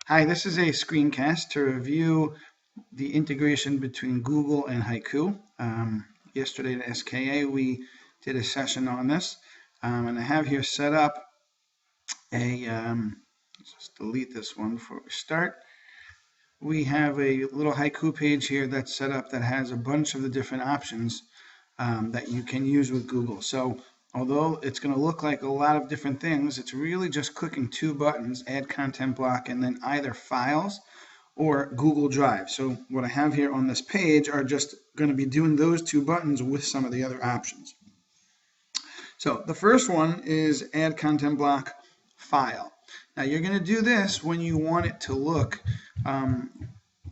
Hi, this is a screencast to review the integration between Google and Haiku. Yesterday at SKA, we did a session on this, and I have here set up let's just delete this one before we start. We have a little Haiku page here that's set up that has a bunch of the different options that you can use with Google. So although it's going to look like a lot of different things, it's really just clicking two buttons, Add Content Block, and then either Files or Google Drive. So what I have here on this page are just going to be doing those two buttons with some of the other options. So the first one is Add Content Block File. Now you're going to do this when you want it to look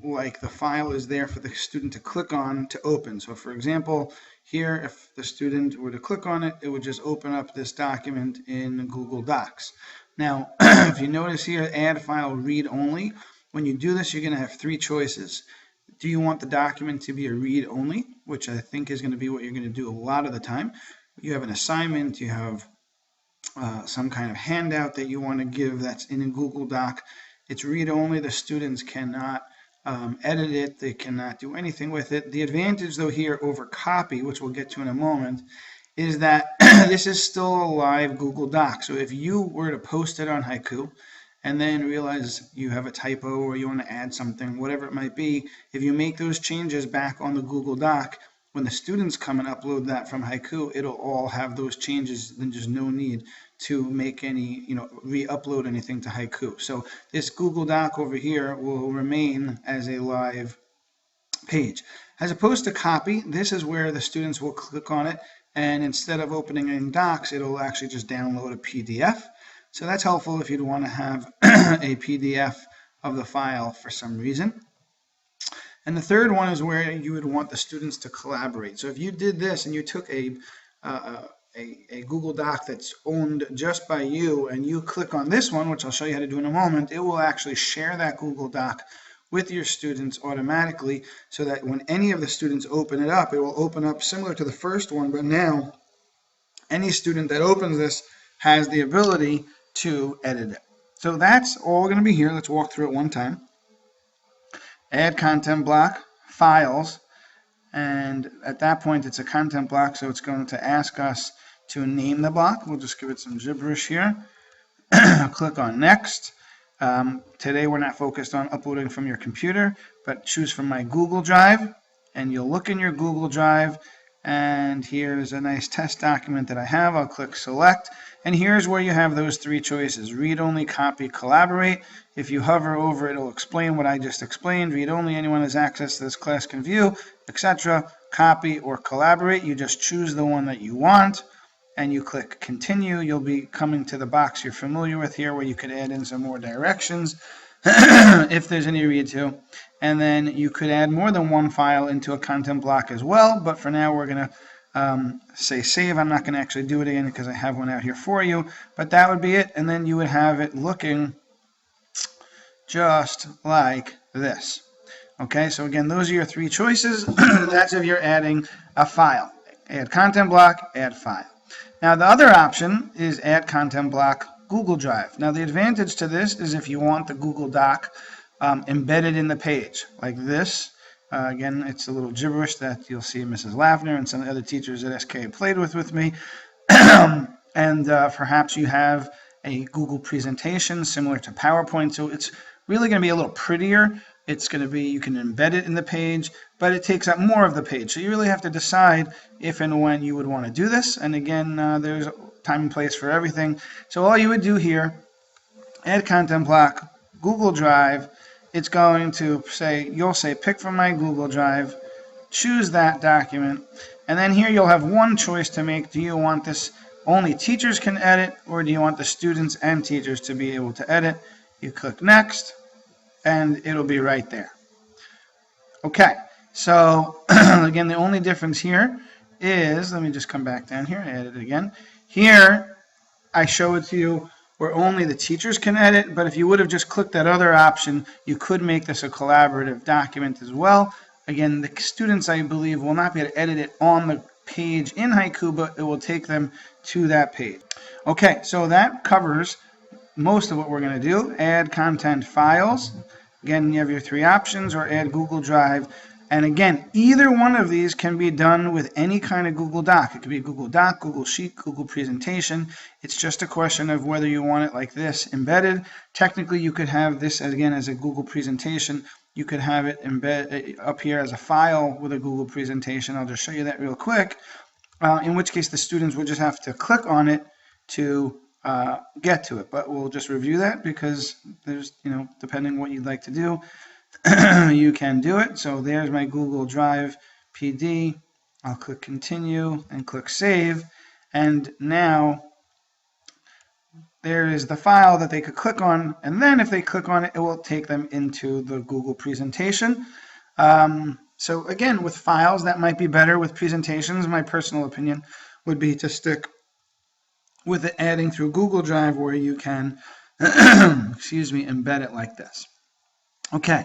like the file is there for the student to click on to open. So for example, here if the student were to click on it, it would just open up this document in Google Docs. Now if you notice here, Add File Read Only, when you do this, you're going to have three choices. Do you want the document to be a read only, which I think is going to be what you're going to do a lot of the time. You have an assignment, you have some kind of handout that you want to give that's in a Google Doc. It's read only. The students cannot edit it. They cannot do anything with it. The advantage though here over copy, which we'll get to in a moment, is that this is still a live Google Doc. So if you were to post it on Haiku and then realize you have a typo or you want to add something, whatever it might be, if you make those changes back on the Google Doc, when the students come and upload that from Haiku, it'll all have those changes. Then there's no need to make any, re-upload anything to Haiku. So this Google Doc over here will remain as a live page. As opposed to copy, this is where the students will click on it, and instead of opening in Docs, it'll actually just download a PDF. So that's helpful if you'd want to have a PDF of the file for some reason. And the third one is where you would want the students to collaborate. So if you did this and you took a Google Doc that's owned just by you and you click on this one, which I'll show you how to do in a moment, it will actually share that Google Doc with your students automatically so that when any of the students open it up, it will open up similar to the first one, but now any student that opens this has the ability to edit it. So that's all going to be here. Let's walk through it one time. Add content block, files, and at that point it's a content block, so it's going to ask us to name the block. We'll just give it some gibberish here. Click on next. Today we're not focused on uploading from your computer, but choose from my Google Drive, and you'll look in your Google Drive, and here's a nice test document that I have. I'll click select, and here's where you have those three choices: read only, copy, collaborate. If you hover over it, it'll explain what I just explained. Read only, anyone has access to this class can view, etc. Copy or collaborate, you just choose the one that you want and you click continue. You'll be coming to the box you're familiar with here where you could add in some more directions if there's any read to. And then you could add more than one file into a content block as well, but for now we're going to say save. I'm not going to actually do it again because I have one out here for you, but that would be it. And then you would have it looking just like this. Okay, so again, those are your three choices. That's if you're adding a file. Add content block, add file. Now the other option is add content block Google Drive. Now the advantage to this is if you want the Google Doc embedded in the page like this. Again, it's a little gibberish that you'll see Mrs. Lavner and some other teachers at SK played with me. And perhaps you have a Google presentation similar to PowerPoint, so it's really going to be a little prettier. It's going to be, you can embed it in the page, but it takes up more of the page. So you really have to decide if and when you would want to do this. And again, there's time and place for everything. So all you would do here, add content block, Google Drive. It's going to say, you'll say pick from my Google Drive, choose that document, and then here you'll have one choice to make. Do you want this only teachers can edit, or do you want the students and teachers to be able to edit? You click next, and it'll be right there. Okay, so again, the only difference here is, let me just come back down here, edit it again. Here, I show it to you where only the teachers can edit, but if you would have just clicked that other option, you could make this a collaborative document as well. Again, the students, I believe, will not be able to edit it on the page in Haiku, but it will take them to that page. Okay, so that covers most of what we're going to do. Add content files. Again, you have your three options, or add Google Drive. And again, either one of these can be done with any kind of Google Doc. It could be a Google Doc, Google Sheet, Google Presentation. It's just a question of whether you want it like this, embedded. Technically, you could have this, again, as a Google Presentation. You could have it embed up here as a file with a Google Presentation. I'll just show you that real quick. In which case, the students would just have to click on it to get to it. But we'll just review that because there's, depending what you'd like to do, you can do it. So there's my Google Drive PD. I'll click continue and click save. And now there is the file that they could click on. And then if they click on it, it will take them into the Google presentation. So again, with files, that might be better. With presentations, my personal opinion would be to stick with it adding through Google Drive, where you can, embed it like this. Okay,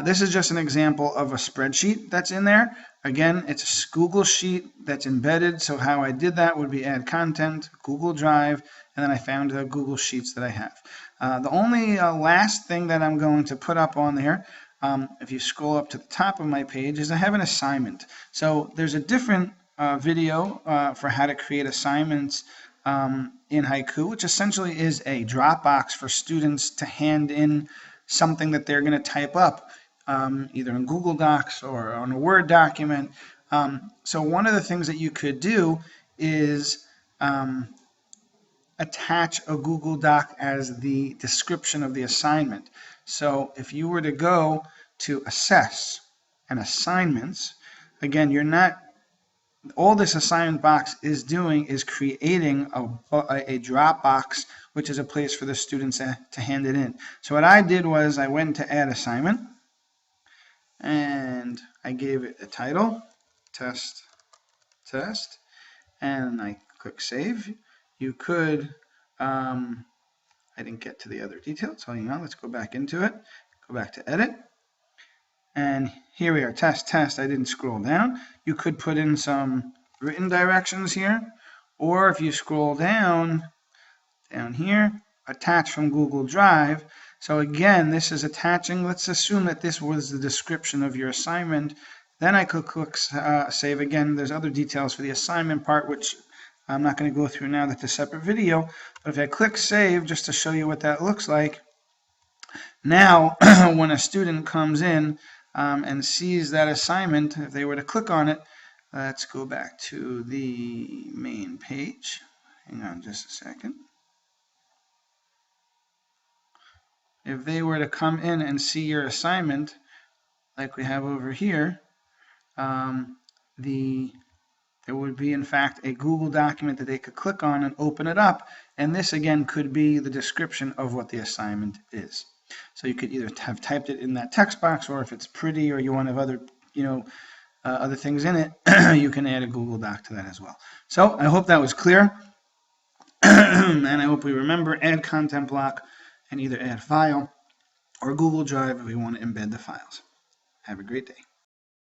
this is just an example of a spreadsheet that's in there. Again, it's a Google Sheet that's embedded. So how I did that would be add content, Google Drive, and then I found the Google Sheets that I have. The only last thing that I'm going to put up on there, if you scroll up to the top of my page, is I have an assignment. So there's a different video for how to create assignments in Haiku, which essentially is a Dropbox for students to hand in something that they're going to type up, either in Google Docs or on a Word document. So one of the things that you could do is attach a Google Doc as the description of the assignment. So if you were to go to Assess and Assignments, again, you're not, all this assignment box is doing is creating a Dropbox, which is a place for the students to hand it in. So what I did was I went to add assignment, and I gave it a title, test, and I click save. You could, I didn't get to the other details, so hang on, let's go back into it, go back to edit. And here we are, test. I didn't scroll down. You could put in some written directions here, or if you scroll down here, attach from Google Drive. So again, this is attaching. Let's assume that this was the description of your assignment. Then I could click save. Again, there's other details for the assignment part, which I'm not going to go through now. That's a separate video. But if I click save, just to show you what that looks like, now when a student comes in and sees that assignment, if they were to click on it, let's go back to the main page. Hang on just a second. If they were to come in and see your assignment, like we have over here, there would be, in fact, a Google document that they could click on and open it up. And this, again, could be the description of what the assignment is. So you could either have typed it in that text box, or if it's pretty or you want to have other, other things in it, you can add a Google Doc to that as well. So I hope that was clear. And I hope we remember add content block and either add file or Google Drive if we want to embed the files. Have a great day.